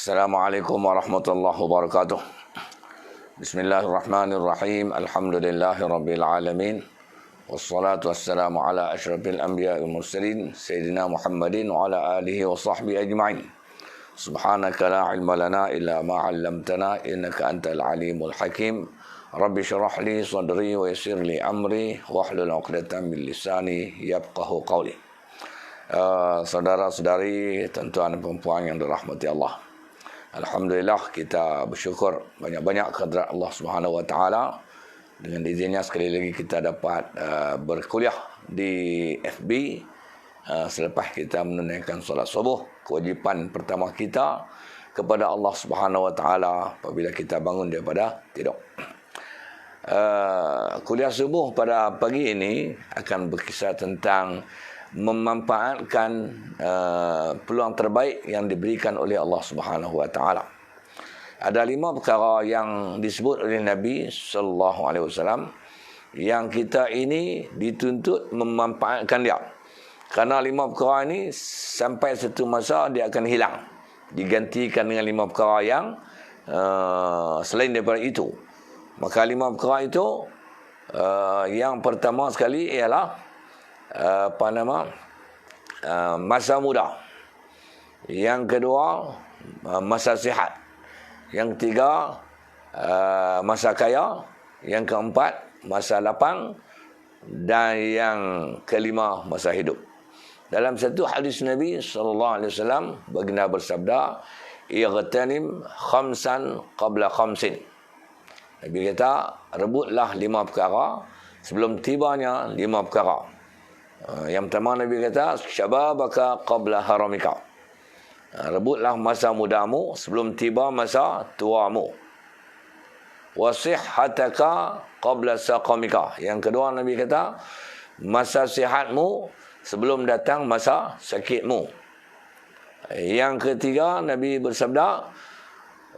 Assalamualaikum warahmatullahi wabarakatuh. Bismillahirrahmanirrahim. Alhamdulillahirabbil alamin. Wassalatu wassalamu ala asyrafil anbiya'i wal mursalin sayyidina Muhammadin wa ala alihi wa sahbihi ajma'in. Subhanaka la ilma lana illa ma 'allamtana innaka antal alimul hakim. Rabbi shrah li sadri wa yassir li amri wahlul 'uqdatam min lisani yafqahu qawli. Saudara-saudari, tuan-tuan dan puan yang dirahmati Allah. Alhamdulillah, kita bersyukur banyak-banyak kehadrat Allah Subhanahu wa taala. Dengan izinnya sekali lagi kita dapat berkuliah di FB selepas kita menunaikan solat subuh, kewajipan pertama kita kepada Allah Subhanahu wa taala apabila kita bangun daripada tidur. Kuliah subuh pada pagi ini akan berkisar tentang memanfaatkan peluang terbaik yang diberikan oleh Allah Subhanahu wa taala. Ada 5 perkara yang disebut oleh Nabi sallallahu alaihi wasallam yang kita ini dituntut memanfaatkan dia. Kerana 5 perkara ini sampai satu masa dia akan hilang, digantikan dengan 5 perkara yang selain daripada itu. Maka 5 perkara itu yang pertama sekali ialah masa muda. Yang kedua, masa sihat. Yang ketiga, masa kaya. Yang keempat, masa lapang. Dan yang kelima, masa hidup. Dalam satu hadis Nabi SAW, baginda bersabda, "Ightanim khamsan qabla khamsin." Nabi kata, rebutlah 5 perkara sebelum tibanya 5 perkara. Yang pertama Nabi kata, syababaka qabla haramika. Rebutlah masa mudamu sebelum tiba masa tuamu. Wasihhataka qabla saqamika. Yang kedua Nabi kata, masa sihatmu sebelum datang masa sakitmu. Yang ketiga Nabi bersabda,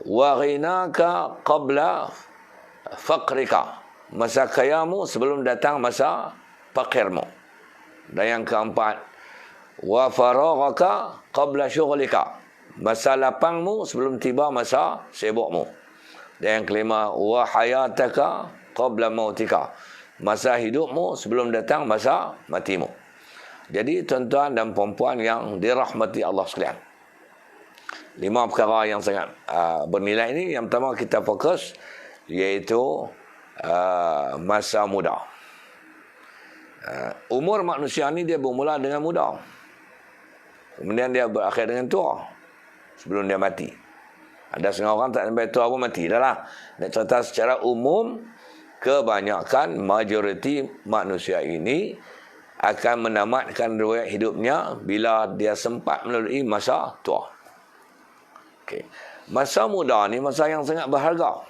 wa ghinaka qabla faqrika. Masa kayamu sebelum datang masa fakirmu. Dan yang keempat, wa faraghaka qabla syughlika. Masa lapangmu sebelum tiba masa sibukmu. Dan yang kelima, wa hayataka qabla mautika. Masa hidupmu sebelum datang masa matimu. Jadi tuan-tuan dan puan-puan yang dirahmati Allah sekalian, 5 perkara yang sangat bernilai ini. Yang pertama kita fokus iaitu masa muda. Umur manusia ni dia bermula dengan muda, kemudian dia berakhir dengan tua sebelum dia mati. Ada setengah orang tak sampai tua pun mati dah lah. Nak cerita secara umum, kebanyakan majoriti manusia ini akan menamatkan riwayat hidupnya bila dia sempat melalui masa tua. Okay. Masa muda ni masa yang sangat berharga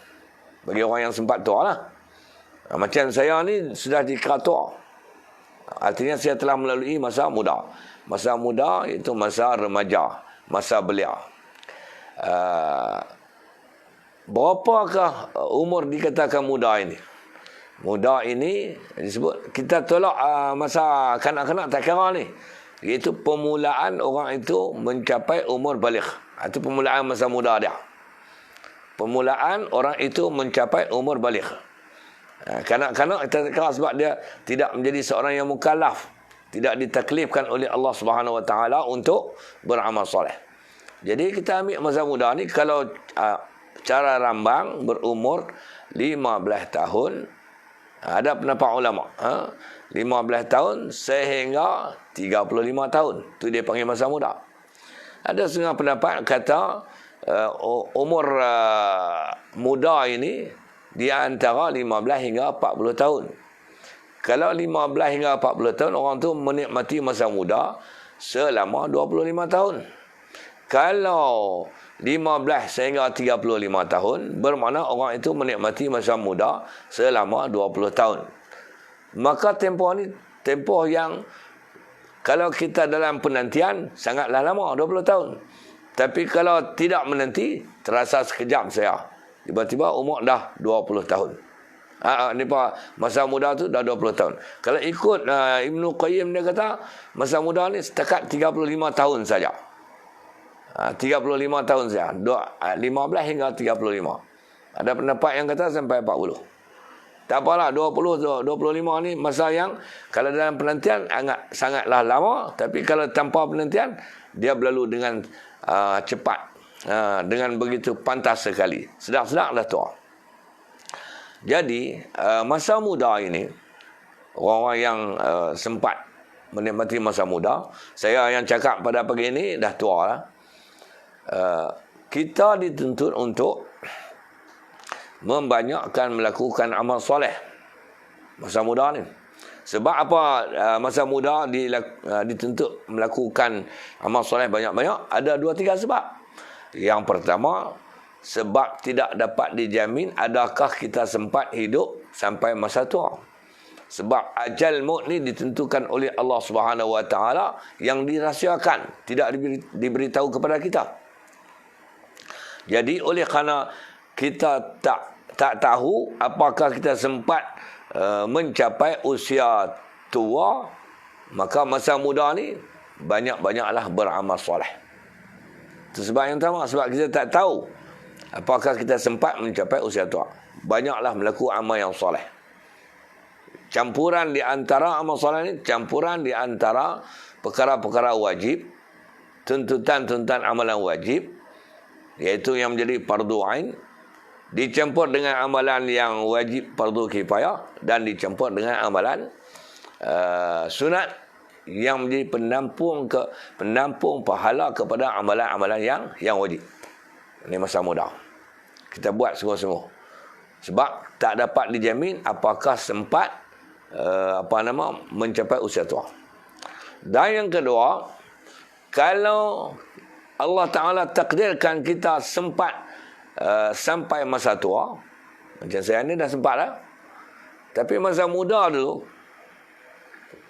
bagi orang yang sempat tua lah. Macam saya ni sudah dikira tua. Artinya saya telah melalui masa muda. Masa muda itu masa remaja, masa belia. Berapakah umur dikatakan muda ini? Muda ini disebut, kita tolak masa kanak-kanak tak kira ni. Iaitu permulaan orang itu mencapai umur baligh. Itu permulaan masa muda dia. Permulaan orang itu mencapai umur baligh. Kanak-kanak kita kira sebab dia tidak menjadi seorang yang mukallaf, tidak ditaklifkan oleh Allah Subhanahu wa taala untuk beramal soleh. Jadi kita ambil masa muda ni, kalau cara rambang berumur 15 tahun, ada pendapat ulama, 15 tahun sehingga 35 tahun, tu dia panggil masa muda. Ada setengah pendapat kata umur muda ini di antara 15 hingga 40 tahun. Kalau 15 hingga 40 tahun, orang tu menikmati masa muda selama 25 tahun. Kalau 15 sehingga 35 tahun, bermakna orang itu menikmati masa muda selama 20 tahun. Maka tempoh ni tempoh yang kalau kita dalam penantian sangatlah lama, 20 tahun. Tapi kalau tidak menanti, terasa sekejap saya. Tiba-tiba umur dah 20 tahun. Ni masa muda tu dah 20 tahun. Kalau ikut Ibnu Qayyim, dia kata masa muda ni setakat 35 tahun saja. 35 tahun saja. 15 hingga 35. Ada pendapat yang kata sampai 40. Tak apalah, 20, 25 ni masa yang kalau dalam penantian sangatlah lama, tapi kalau tanpa penantian dia berlalu dengan cepat, dengan begitu pantas sekali. Sedap-sedap dah tua. Jadi masa muda ini, orang-orang yang sempat menikmati masa muda, saya yang cakap pada pagi ini dah tua lah. Kita dituntut untuk membanyakkan melakukan amal soleh masa muda ni. Sebab apa masa muda dituntut melakukan amal soleh banyak-banyak? Ada 2-3 sebab. Yang pertama, sebab tidak dapat dijamin adakah kita sempat hidup sampai masa tua. Sebab ajal maut ni ditentukan oleh Allah Subhanahu Wa Taala yang dirahsiakan, tidak diberitahu kepada kita. Jadi oleh kerana kita tak tahu apakah kita sempat mencapai usia tua, maka masa muda ni banyak-banyaklah beramal soleh. Itu sebab yang pertama, sebab kita tak tahu apakah kita sempat mencapai usia tua. Banyaklah melakukan amal yang soleh. Campuran di antara amal soleh ni, campuran di antara perkara-perkara wajib, tuntutan-tuntutan amalan wajib, iaitu yang menjadi fardu ain, dicampur dengan amalan yang wajib fardu kifayah, dan dicampur dengan amalan sunat yang menjadi penampung pahala kepada amalan-amalan yang wajib. Ini masa muda. Kita buat sungguh-sungguh. Sebab tak dapat dijamin apakah sempat mencapai usia tua. Dan yang kedua, kalau Allah Ta'ala takdirkan kita sempat sampai masa tua, macam saya ni dah sempat lah, tapi masa muda dulu,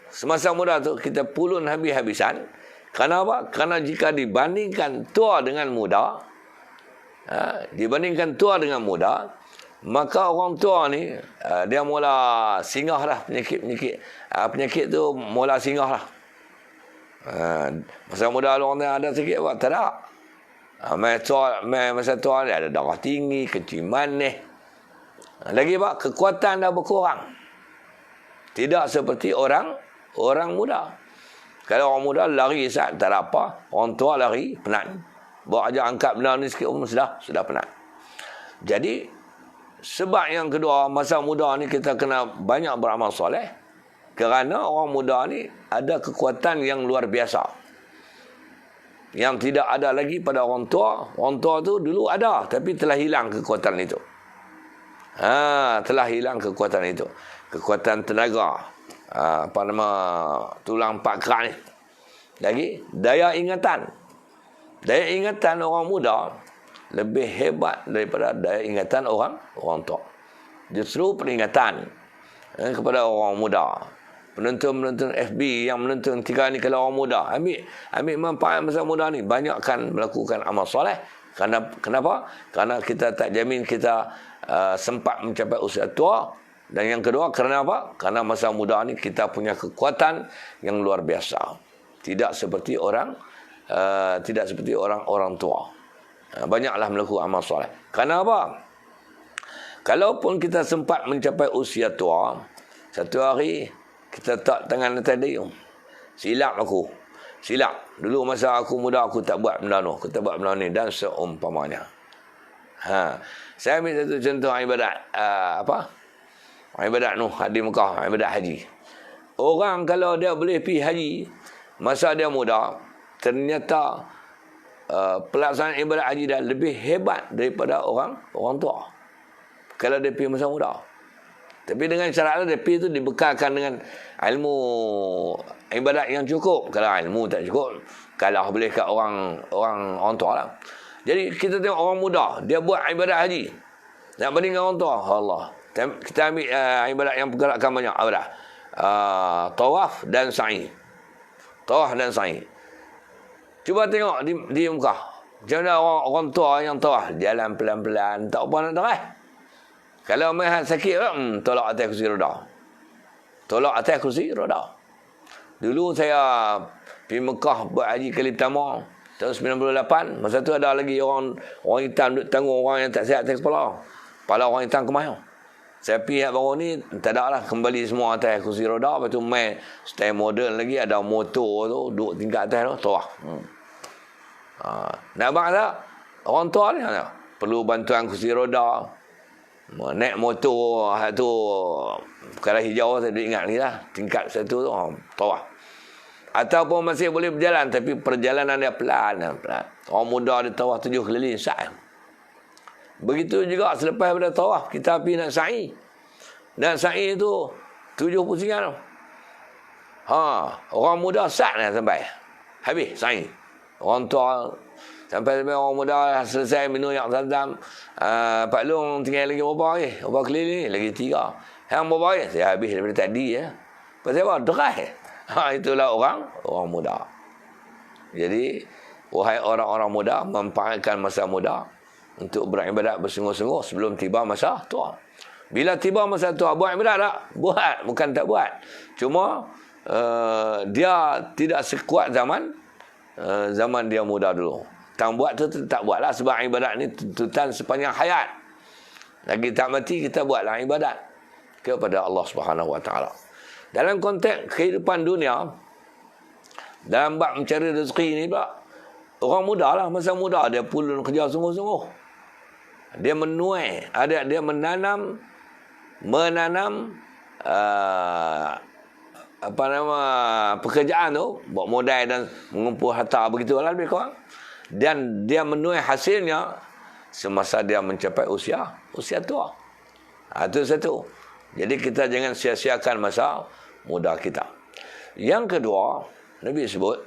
semasa muda tu kita pulun habis-habisan. Kenapa? Kerana jika dibandingkan tua dengan muda, maka orang tua ni dia mula singgah lah penyakit tu mula singgah lah. Masa muda orang ada sikit buat tak ada. Masa tua ni ada darah tinggi, kecil manis. Lagi pak, kekuatan dah berkurang. Tidak seperti orang muda. Kalau orang muda lari saat tak ada apa, orang tua lari penat. Bawa aja angkat benda ni sikit sudah penat. Jadi sebab yang kedua, masa muda ni kita kena banyak beramal soleh, kerana orang muda ni ada kekuatan yang luar biasa, yang tidak ada lagi pada orang tua. Orang tua tu dulu ada, tapi telah hilang kekuatan itu. Telah hilang kekuatan itu. Kekuatan tenaga, tulang empat kerak ni. Lagi daya ingatan. Daya ingatan orang muda lebih hebat daripada daya ingatan orang tua. Justru peringatan kepada orang muda. Penonton-penonton FB yang menonton tiga ni, kalau orang muda, ambil manfaat masa muda ni, banyakkan melakukan amal soleh. Kenapa? Kerana kita tak jamin kita sempat mencapai usia tua. Dan yang kedua, kerana apa? Kerana masa muda ni kita punya kekuatan yang luar biasa. Tidak seperti orang tua. Banyaklah melakukan amal soleh. Kerana apa? Kalaupun kita sempat mencapai usia tua, satu hari kita tak tangan atas dia. Silap aku. Dulu masa aku muda aku tak buat benda tu, aku tak buat benda ni, dan seumpamanya. Saya ambil satu contoh ibadat ibadat di Mekah, ibadat haji. Orang kalau dia boleh pergi haji masa dia muda, ternyata pelaksanaan ibadat haji dah lebih hebat daripada orang tua kalau dia pergi masa muda. Tapi dengan syarat dia pergi tu dibekalkan dengan ilmu ibadat yang cukup. Kalau ilmu tak cukup, kalah boleh kat orang tua lah. Jadi kita tengok orang muda, dia buat ibadat haji, nak banding dengan orang tua, Allah. Kita ambil ibadat yang pergerakan banyak, tawaf dan sa'i. Cuba tengok di Mekah, macam mana orang tua yang tawaf, jalan pelan-pelan, tak apa nak darah. Kalau main sakit, tolak atas kursi roda. Dulu saya pergi Mekah buat haji kali pertama, Tahun 98, masa tu ada lagi orang hitam duduk tanggung orang yang tak sihat atas kepala. Kepala orang hitam kemana? Saya pihak baru ni, tak ada lah. Kembali semua atas kursi roda. Lepas tu main style modern lagi. Ada motor tu, duduk tingkat atas tu. Tuah. Nak abang tak? Orang tua ni perlu bantuan kursi roda. Naik motor tu, kalau hijau saya ingat ni lah. Tingkat satu tu, tuah. Ataupun masih boleh berjalan, tapi perjalanan dia pelan. Orang muda dia tawaf 7 keliling sa'i. Begitu juga selepas pada tawaf, kita pergi nak sa'i. Dan sa'i itu 7 pusingan. Orang muda sat dah sampai. Habis sa'i. Orang tua sampai orang muda selesai minum yang Zam-Zam. Pak Long tinggal lagi berapa lagi? Berapa keliling? Lagi 3. Yang berapa lagi? Saya habis daripada tadi ya. Pasal apa? Derai. Itulah orang muda. Jadi, wahai orang-orang muda, manfaatkan masa muda untuk beribadat bersungguh-sungguh sebelum tiba masa tua. Bila tiba masa tua, buat ibadat tak? Buat, bukan tak buat. Cuma dia tidak sekuat zaman dia muda dulu. Tang buat tu tak buatlah, sebab ibadat ni tuntutan sepanjang hayat. Lagi tak mati kita buatlah ibadat kepada Allah Subhanahu Wa Taala. Dalam konteks kehidupan dunia, dalam bab mencari rezeki ni pula, orang muda lah, masa muda dia pulun kerja sungguh-sungguh. Dia menuai, dia menanam pekerjaan tu, buat modal dan mengumpul harta begitulah lebih kurang. Dan dia menuai hasilnya semasa dia mencapai usia tua. Itu satu. Jadi kita jangan sia-siakan masa muda kita. Yang kedua, Nabi sebut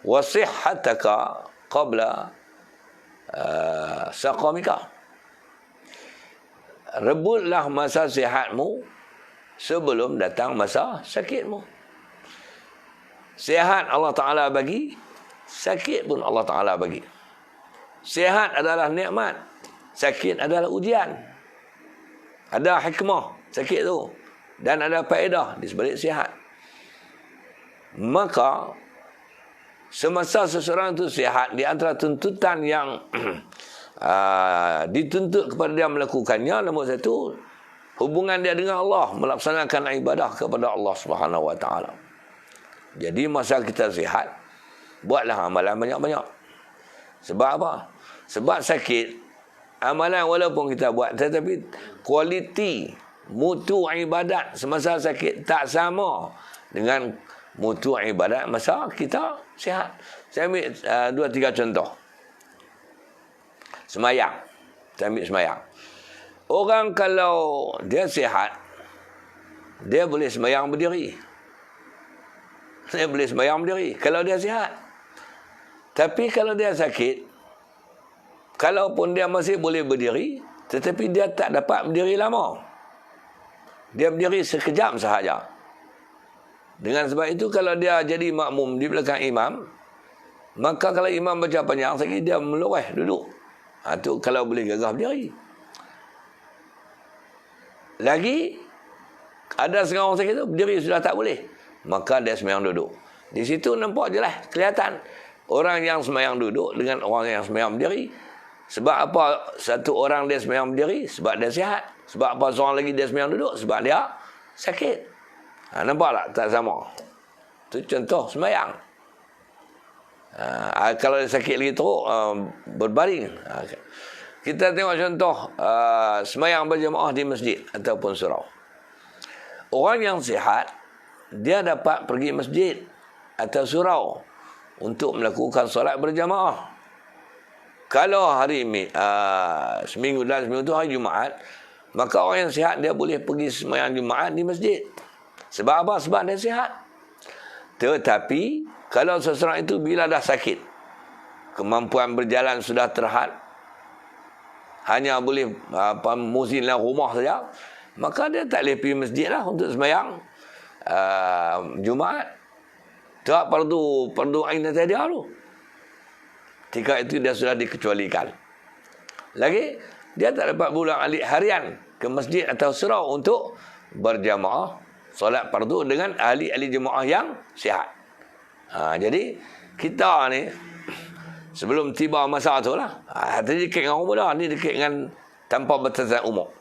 wasihhataka qabla saqamika. Rebutlah masa sihatmu sebelum datang masa sakitmu. Sihat Allah Ta'ala bagi, sakit pun Allah Ta'ala bagi. Sihat adalah nikmat, sakit adalah ujian. Ada hikmah sakit tu, dan ada faedah di sebalik sihat. Maka semasa seseorang itu sihat, di antara tuntutan yang dituntut kepada dia melakukannya, nombor satu, hubungan dia dengan Allah, melaksanakan ibadah kepada Allah Subhanahu Wa Taala. Jadi masa kita sihat, buatlah amalan banyak-banyak. Sebab apa? Sebab sakit, amalan walaupun kita buat, tetapi kualiti, mutu ibadat semasa sakit tak sama dengan mutu ibadat masa kita sihat. Saya ambil 2-3 contoh. Semayang. Saya ambil semayang. Orang kalau dia sihat, dia boleh semayang berdiri. Dia boleh semayang berdiri kalau dia sihat. Tapi kalau dia sakit, kalaupun dia masih boleh berdiri, tetapi dia tak dapat berdiri lama. Dia berdiri sekejap sahaja. Dengan sebab itu, kalau dia jadi makmum di belakang imam, maka kalau imam baca panjang sekali, dia meloreh duduk. Itu kalau boleh gagah berdiri. Lagi, ada setengah orang sakit itu, berdiri sudah tak boleh. Maka dia semayang duduk. Di situ nampak je lah, kelihatan. Orang yang semayang duduk dengan orang yang semayang berdiri. Sebab apa satu orang dia semayang berdiri? Sebab dia sihat. Sebab apa seorang lagi dia semayang duduk? Sebab dia sakit. Nampak tak? Tak sama. Itu contoh semayang. Kalau dia sakit lagi teruk, berbaring. Kita tengok contoh semayang berjemaah di masjid ataupun surau. Orang yang sihat, dia dapat pergi masjid atau surau untuk melakukan solat berjamaah. Kalau hari seminggu dan seminggu itu hari Jumaat, maka orang yang sihat dia boleh pergi sembahyang Jumaat di masjid. Sebab apa? Sebab dia sihat. Tetapi kalau seseorang itu bila dah sakit, kemampuan berjalan sudah terhad, hanya boleh muzinlah rumah saja, maka dia tak boleh pergi masjid lah untuk sembahyang Jumaat. Tak fardu ain saja tu. Ketika itu dia sudah dikecualikan. Lagi, dia tak dapat pulang alik harian ke masjid atau surau untuk berjamaah solat fardu dengan ahli-ahli jemaah yang sihat. Jadi, kita ni Sebelum tiba masa tu lah. Tadi dekat dengan orang muda, ni dekat dengan tanpa batasan umur.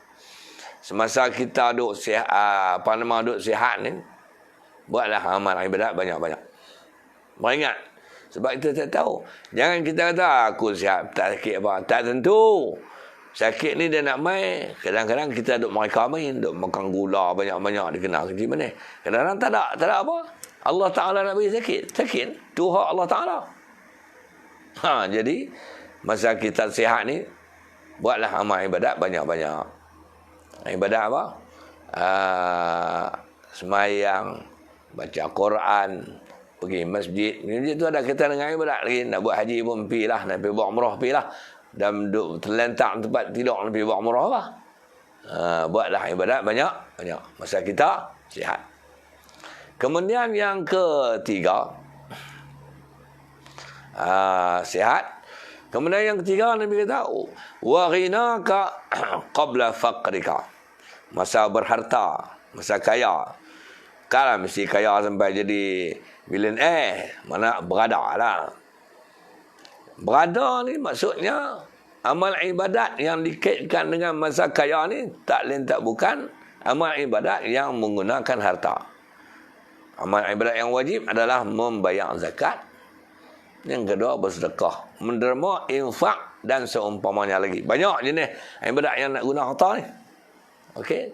Semasa kita duduk sihat, duduk sihat ni, buatlah amal ibadat banyak-banyak. Beringat. Sebab kita tak tahu. Jangan kita kata, aku sihat, tak sakit apa. Tak tentu. Sakit ni dia nak main. Kadang-kadang kita duduk mereka main. Duduk makan gula banyak-banyak. Dia kena sakit mana. Kadang-kadang tak ada apa. Allah Ta'ala nak bagi sakit. Sakit. Tu hak Allah Ta'ala. Jadi, masa kita sihat ni, buatlah amal ibadat banyak-banyak. Ibadat apa? Semayang, baca Quran, pergi masjid. Masjid tu ada kaitan dengan ibadat lagi. Nak buat haji pun pergi lah. Nak pergi buat umrah pergi lah. Dan duduk terlentak tempat tidur nak pergi buat umrah lah. Buatlah ibadat banyak-banyak. Masa kita sihat. Kemudian yang ketiga, sihat. Kemudian yang ketiga Nabi kata, wa ghinaka qabla faqrika. Masa berharta, masa kaya. Kalau mesti kaya sampai jadi billionaire, mana berada lah. Berada ni maksudnya amal ibadat yang dikaitkan dengan masa kaya ni tak lain tak bukan amal ibadat yang menggunakan harta. Amal ibadat yang wajib adalah membayar zakat. Yang kedua bersedekah, menderma, infak dan seumpamanya lagi. Banyak jenis ibadat yang nak guna harta ni. Okey.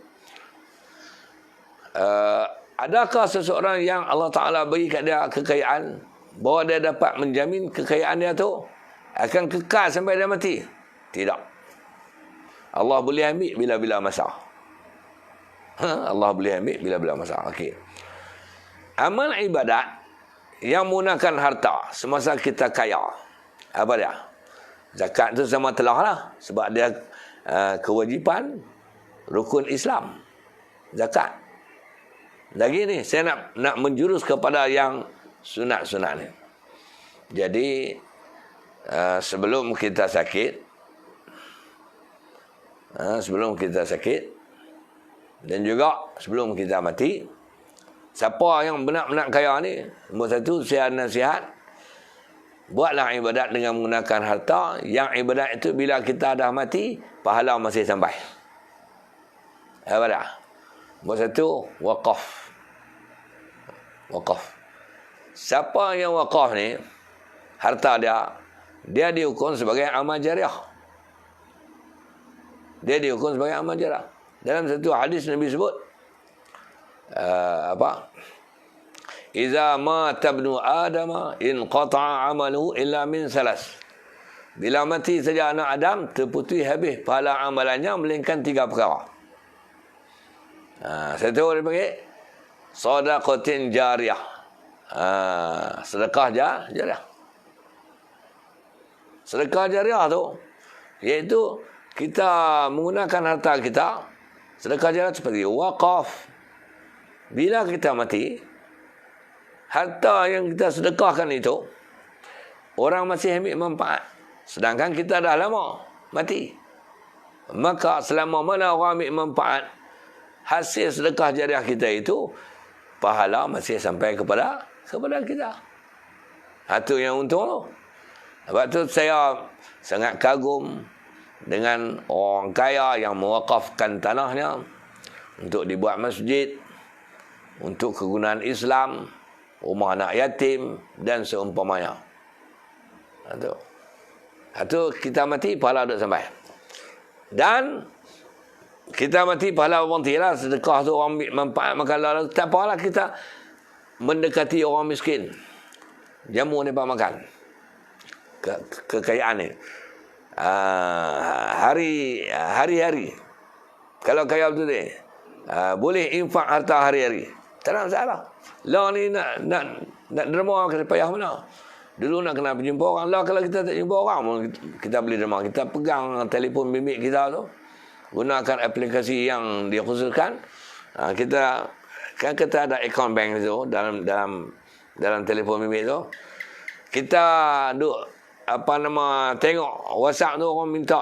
Adakah seseorang yang Allah Ta'ala beri kat dia kekayaan, bahawa dia dapat menjamin kekayaan dia tu akan kekal sampai dia mati? Tidak. Allah boleh ambil bila-bila masa. Allah boleh ambil bila-bila masa. Okey. Amal ibadat yang menggunakan harta semasa kita kaya, apa dia? Zakat tu sama telah lah. Sebab dia kewajipan rukun Islam. Zakat. Lagi ni, saya nak menjurus kepada yang sunat-sunat ni. Jadi, sebelum kita sakit, dan juga sebelum kita mati, siapa yang benar-benar kaya ni, nombor satu, saya nasihat, buatlah ibadat dengan menggunakan harta. Yang ibadat itu bila kita dah mati, pahala masih sampai. Apa dah? Nombor satu, waqaf. Waqaf. Siapa yang waqaf ni, harta dia dihukum sebagai amal jariah. Dia dihukum sebagai amal jariah. Dalam satu hadis Nabi sebut, Iza mata ibnu Adam inqata'a amaluhu illa min salas. Bila mati saja anak Adam, terputus habis pahala amalannya melainkan 3 perkara. Satu dia panggil sadaqatin jariyah. Sedekah jariah. Sedekah jariah tu iaitu kita menggunakan harta kita. Sedekah jariah seperti waqaf. Bila kita mati, harta yang kita sedekahkan itu, orang masih ambil manfaat. Sedangkan kita dah lama mati. Maka selama mana orang ambil manfaat, hasil sedekah jariah kita itu, pahala masih sampai kepada kita. Itu yang untung tu. Sebab tu saya sangat kagum dengan orang kaya yang mewakafkan tanahnya untuk dibuat masjid, untuk kegunaan Islam, rumah anak yatim dan seumpamanya. Itu kita mati pahala duk sampai. Dan kita mati pahala berhentilah, sedekah tu orang ambil manfaat, maka Allah tak apalah kita mendekati orang miskin. Jamu ni pak makan. Kekayaan ni. Hari-hari. Kalau kaya betul ni, boleh infak harta hari-hari. Tak ada masalah. Lah ni nak derma ke payah mana? Dulu nak kena berjumpa orang. Lah kalau kita tak jumpa orang, kita boleh derma. Kita pegang telefon bimbit kita tu, gunakan aplikasi yang dikhususkan. Kita ada account bank tu dalam telefon bimbit tu. Kita tengok WhatsApp tu orang minta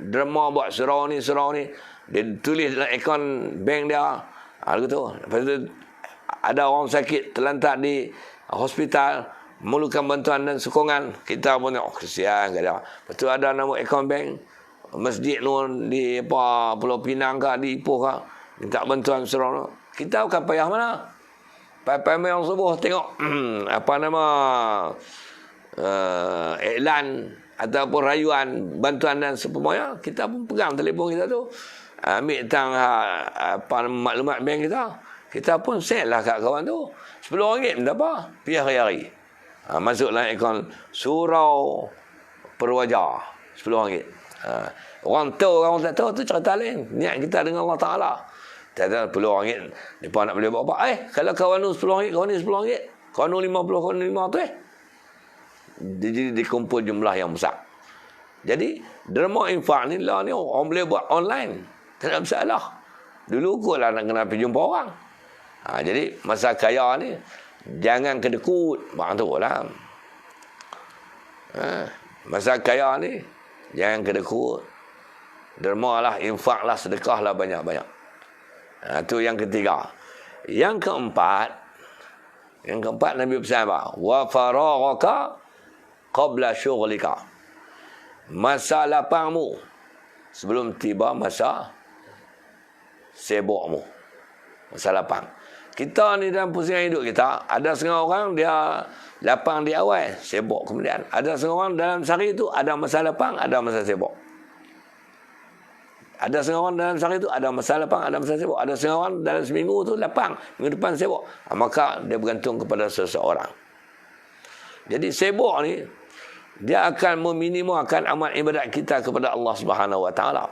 derma buat surau ni. Dia tulis dalam akaun bank dia. Gitu. Lepas tu ada orang sakit terlantar di hospital, memerlukan bantuan dan sokongan, kita pun kesian kat dia. Lepas tu ada nama akaun bank masjid nun di Pulau Pinang ke, di Ipoh ke, minta bantuan serong. Kita bukan payah mana. Payah yang subuh tengok apa nama iklan ataupun rayuan bantuan dan semuanya, kita pun pegang telefon kita tu, ambil tang maklumat bank kita pun send lah kat kawan tu. RM10 minta apa? Pergi hari-hari. Masuklah akaun surau perwajar RM10. Orang tahu, orang tak tahu tu cerita lain. Niat kita dengan Allah Ta'ala. Tak ada RM10. Mereka nak boleh buat apa? Kalau kawan tu RM10, kawan ni RM10, kawan tu RM50, kawan tu RM5 tu jadi dikumpul jumlah yang besar. Jadi derma infak ni lah ni orang boleh buat online. Tak ada masalah. Dulu kot lah nak kena pergi jumpa orang. Jadi masa kaya ni jangan kedekut. Bang tu lah. Masa kaya ni jangan kedekut. Derma lah, infak lah, sedekah lah banyak-banyak. Itu yang ketiga. Yang keempat Nabi pesan apa? Wa faraghaka qabla syughlika. Masa lapangmu sebelum tiba masa sibukmu. Masa lapang. Kita ni dalam pusingan hidup kita, ada setengah orang dia lapang di awal, sibuk kemudian. Ada setengah orang dalam sehari itu ada masa lapang, ada masa sibuk. Ada setengah orang dalam sehari itu ada masa lapang, ada masa sibuk. Ada setengah orang dalam seminggu tu lapang, minggu depan sibuk. Maka dia bergantung kepada seseorang. Jadi sibuk ni dia akan meminimalkan amal ibadat kita kepada Allah Subhanahu Wa Taala.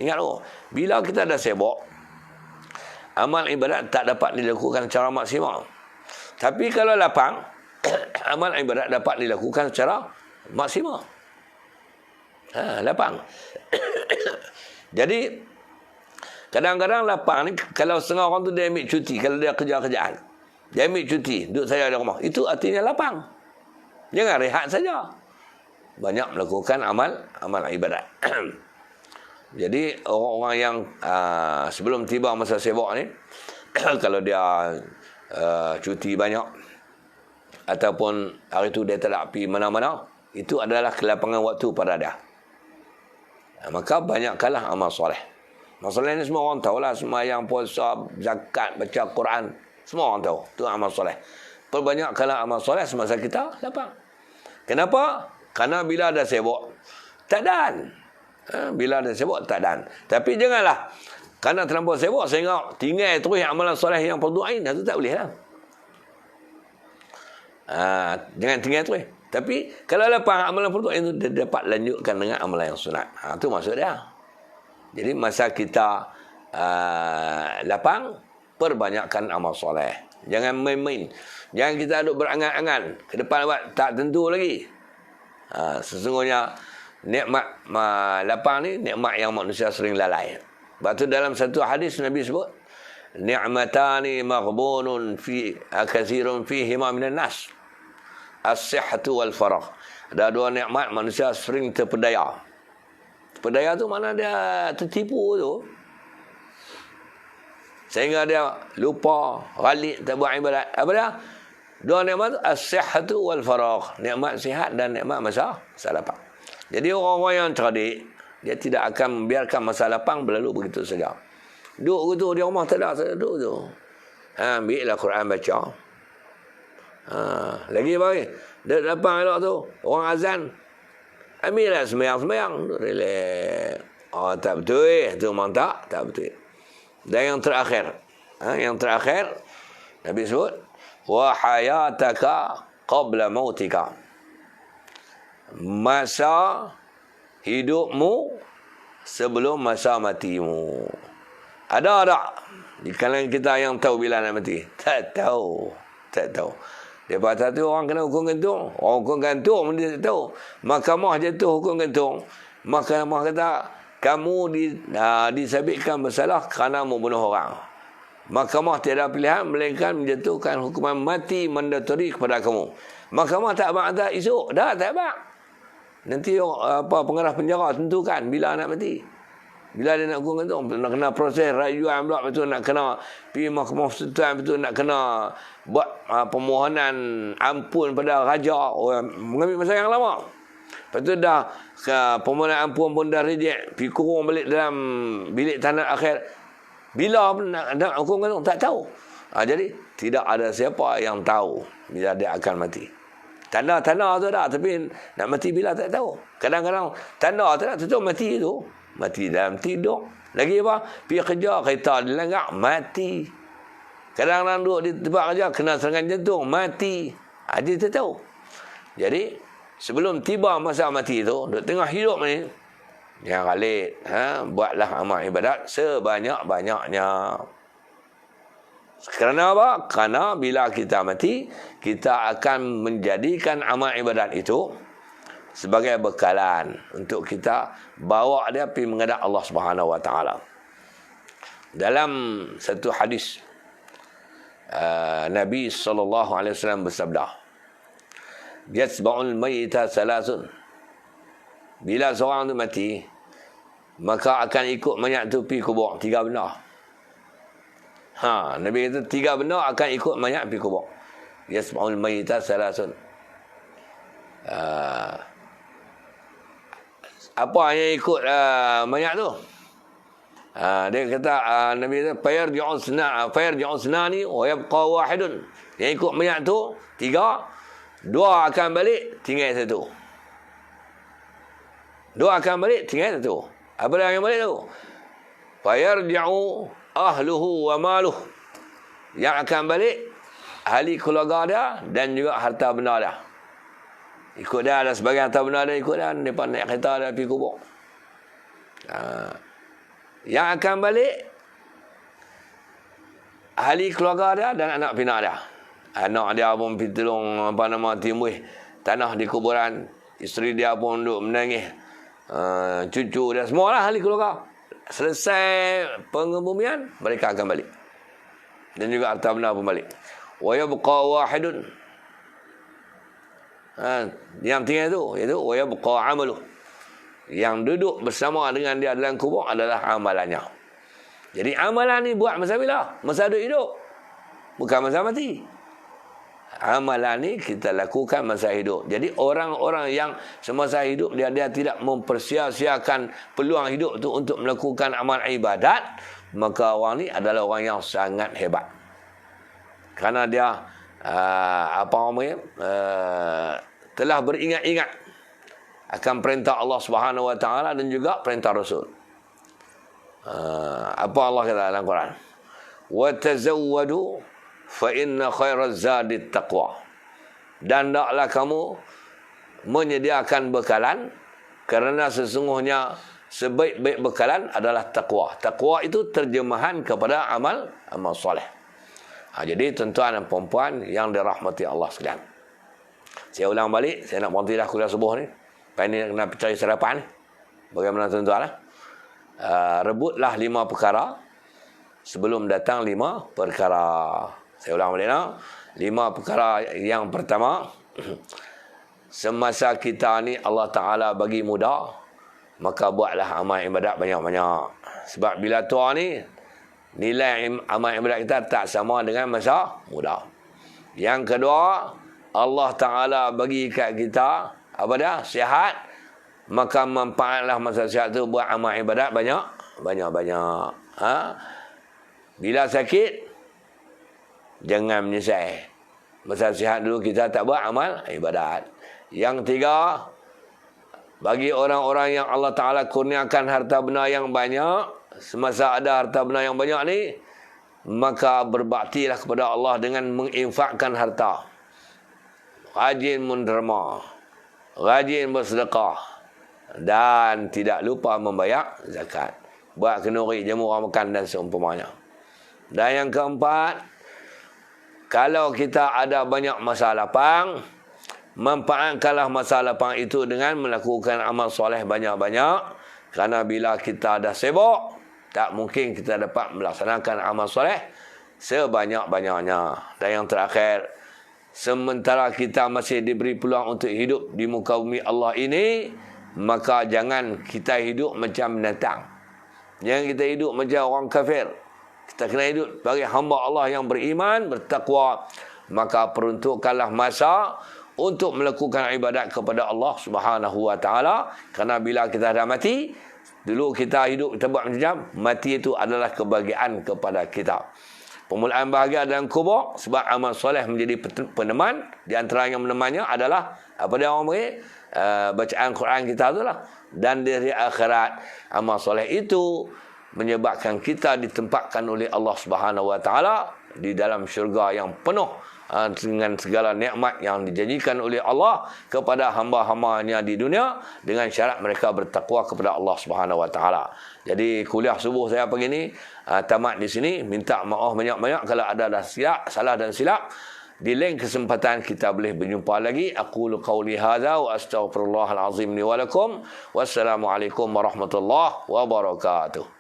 Ingat tu, bila kita dah sibuk, amal ibadat tak dapat dilakukan secara maksimal. Tapi kalau lapang, amal ibadat dapat dilakukan secara maksimal. Lapang. Jadi kadang-kadang lapang ni, kalau setengah orang tu dia ambil cuti, kalau dia kerja-kerjaan, dia ambil cuti, duduk saja di rumah, itu artinya lapang. Jangan rehat saja. Banyak melakukan amal ibadat. Jadi orang-orang yang sebelum tiba masa sibuk ni, kalau dia cuti banyak ataupun hari tu dia tak nak pergi mana-mana, itu adalah kelapangan waktu pada dia. Maka banyakkanlah amal soleh. Amal soleh ni semua orang tahu lah. Sembahyang, puasa, zakat, baca Quran, semua orang tahu. Itu amal soleh. Perbanyakkanlah amal soleh semasa kita lapang. Kenapa? Karena bila ada sibuk, tak dan. Bila ada sibuk, tak dan. Tapi janganlah kerana terlampau sibuk sehingga tinggal terus amalan soleh yang fardu ain. Itu tak boleh lah. Jangan tinggal terus. Tapi kalau lapang amalan fardu ain itu dia dapat lanjutkan dengan amalan yang sunat. Itu maksud dia. Jadi masa kita lapang, perbanyakkan amal soleh. Jangan main-main. Jangan kita duduk berangan-angan. Ke depan buat tak tentu lagi. Sesungguhnya nikmat lapang ni nikmat yang manusia sering lalai. Sebab tu dalam satu hadis Nabi sebut, ni'matani maghbunun fi katsirun fihima minan nas. As-sihhatu wal faragh. Ada dua nikmat manusia sering terpedaya. Terpedaya tu mana dia tertipu tu. Sehingga dia lupa, ghalib, tak buat ibadat. Apa dia? Dua nikmat tu as-sihhatu wal faragh. Nikmat sihat dan nikmat masa lapang. Jadi orang-orang yang cerdik, dia tidak akan membiarkan masa lapang berlalu begitu saja. Duduk gitu di rumah tak ada, duduk tu. Ambillah Quran baca. Lagi apa lagi? Dia lapang elok tu, orang azan. Ambillah sembahyang. Relax. Tak betul tu memang tak betul. Dan yang terakhir, Nabi sebut, wa hayataka qabla mautika. Masa hidupmu sebelum masa matimu. Ada tak di kalangan kita yang tahu bila nak mati? Tak tahu. Lepas tu orang kena hukum gantung. Orang hukum gantung dia tak tahu. Mahkamah jatuh hukum gantung. Mahkamah kata kamu disabitkan bersalah kerana membunuh orang. Mahkamah tiada pilihan melainkan menjatuhkan hukuman mati mandatori kepada kamu. Mahkamah tak abang esok. Dah tak abang. Nanti pengarah penjara tentukan bila nak mati. Bila dia nak guna tu, nak kena proses rayuan pula, betul nak kena pergi mahkamah sultan, betul nak kena buat permohonan ampun pada raja. Orang mengambil masa yang lama. Lepas tu dah permohonan ampun pun dah reject, pergi kurung balik dalam bilik tahanan akhir. Bila nak hukum tu tak tahu. Jadi tidak ada siapa yang tahu bila dia akan mati. Tanda-tanda tu dah, tapi nak mati bila tak tahu. Kadang-kadang tanda tu dah tentu mati tu. Mati dalam tidur. Lagi apa? Pergi kerja, kereta dilanggar, mati. Kadang-kadang duduk di tempat kerja, kena serangan jantung, mati. Dia tak tahu. Jadi, sebelum tiba masa mati tu, duduk tengah hidup ni, yang Khalid, buatlah amal ibadat sebanyak-banyaknya. Kerana apa? Kerana bila kita mati, kita akan menjadikan amal ibadat itu sebagai bekalan untuk kita bawa dia pergi menghadap Allah Subhanahu Wa Taala. Dalam satu hadis Nabi sallallahu alaihi wasallam bersabda, "Yasba'ul mayyita salasun." Bila seorang tu mati, maka akan ikut mayat tu pergi kubur. 3 benda. Nabi kata 3 benda akan ikut mayat pergi kubur. Yasba'ul mayyita salasun. Apa yang ikut mayat tu? Dia kata Nabi kata fayarji'un sunani wa yabqa wahidun. Yang ikut mayat tu 3, 2 akan balik, tinggal 1. 2 akan balik, tinggal 1. Apa yang balik tu? Fayarji'u ahluhu wa maluh. Yang akan balik ahli keluarga dia dan juga harta benda dia. Ikut dia ada sebagian harta benda dia, ikut dia, mereka naik kereta dia pergi kubur. Yang akan balik ahli keluarga dia dan anak pinak dia. Anak dia pun pergi tolong timbul tanah di kuburan. Isteri dia pun duduk menangis. Cucu dia semualah ahli keluarga. Selesai pengebumian, mereka akan balik. Dan juga harta benda pun balik. Wa yabqa wahidun. Yang tinggal tu, iaitu wa yabqa amaluh. Yang duduk bersama dengan dia dalam kubur adalah amalannya. Jadi amalan ni buat masa bila? Masa hidup. Bukan masa mati. Amalan ni kita lakukan masa hidup. Jadi orang-orang yang semasa hidup dia tidak mempersia-siakan peluang hidup tu untuk melakukan amal ibadat, maka orang ni adalah orang yang sangat hebat. Kerana dia telah beringat-ingat akan perintah Allah Subhanahu Wa Taala dan juga perintah Rasul. Apa Allah kata dalam Quran? Wa tazawwadu fa inna khairaz zadi taqwa. Dan hendaklah kamu menyediakan bekalan, kerana sesungguhnya sebaik-baik bekalan adalah takwa. Takwa itu terjemahan kepada amal soleh. Jadi tuan-tuan dan puan-puan yang dirahmati Allah sekalian, saya ulang balik, saya nak berhenti dah kuliah subuh ni. Lepas ni nak cari sarapan ni. Bagaimana tuan-tuan? Rebutlah 5 perkara sebelum datang 5 perkara. Saya ulang balik nak. 5 perkara. Yang pertama, semasa kita ni Allah Ta'ala bagi muda, maka buatlah amal ibadat banyak-banyak. Sebab bila tua ni, nilai amal ibadat kita tak sama dengan masa muda. Yang kedua, Allah Ta'ala bagi kat kita apa dah? Sihat. Maka manfaatlah masa sihat tu buat amal ibadat banyak-banyak. Bila sakit, jangan menyesal. Masa sihat dulu kita tak buat amal ibadat. Yang tiga, bagi orang-orang yang Allah Ta'ala kurniakan harta benda yang banyak, semasa ada harta benda yang banyak ni, maka berbaktilah kepada Allah dengan menginfakkan harta. Rajin menderma, rajin bersedekah, dan tidak lupa membayar zakat. Buat kenduri, jamu orang makan dan seumpamanya. Dan yang keempat, kalau kita ada banyak masa lapang, manfaatkanlah masa lapang itu dengan melakukan amal soleh banyak-banyak. Kerana bila kita dah sibuk, tak mungkin kita dapat melaksanakan amal soleh sebanyak-banyaknya. Dan yang terakhir, sementara kita masih diberi peluang untuk hidup di muka bumi Allah ini, maka jangan kita hidup macam binatang. Jangan kita hidup macam orang kafir. Kita kena hidup sebagai hamba Allah yang beriman, bertakwa. Maka peruntukkanlah masa untuk melakukan ibadat kepada Allah Subhanahu wa taala. Kerana bila kita dah mati, dulu kita hidup kita buat macam mati itu adalah kebahagiaan kepada kita. Permulaan bahagia dalam kubur sebab amal soleh menjadi peneman. Di antara yang menemannya adalah apa dia orang panggil? Bacaan Quran kita itulah. Dan dari akhirat amal soleh itu menyebabkan kita ditempatkan oleh Allah Subhanahu wa taala di dalam syurga yang penuh dengan segala nikmat yang dijanjikan oleh Allah kepada hamba-hambanya di dunia dengan syarat mereka bertakwa kepada Allah Subhanahu wa taala. Jadi kuliah subuh saya pagi ni tamat di sini. Minta maaf banyak-banyak kalau ada dah silap, salah dan silap. Di lain kesempatan kita boleh berjumpa lagi. Aqulu qawli hadza wa astaghfirullahal azim li wa lakum. Wassalamualaikum warahmatullahi wabarakatuh.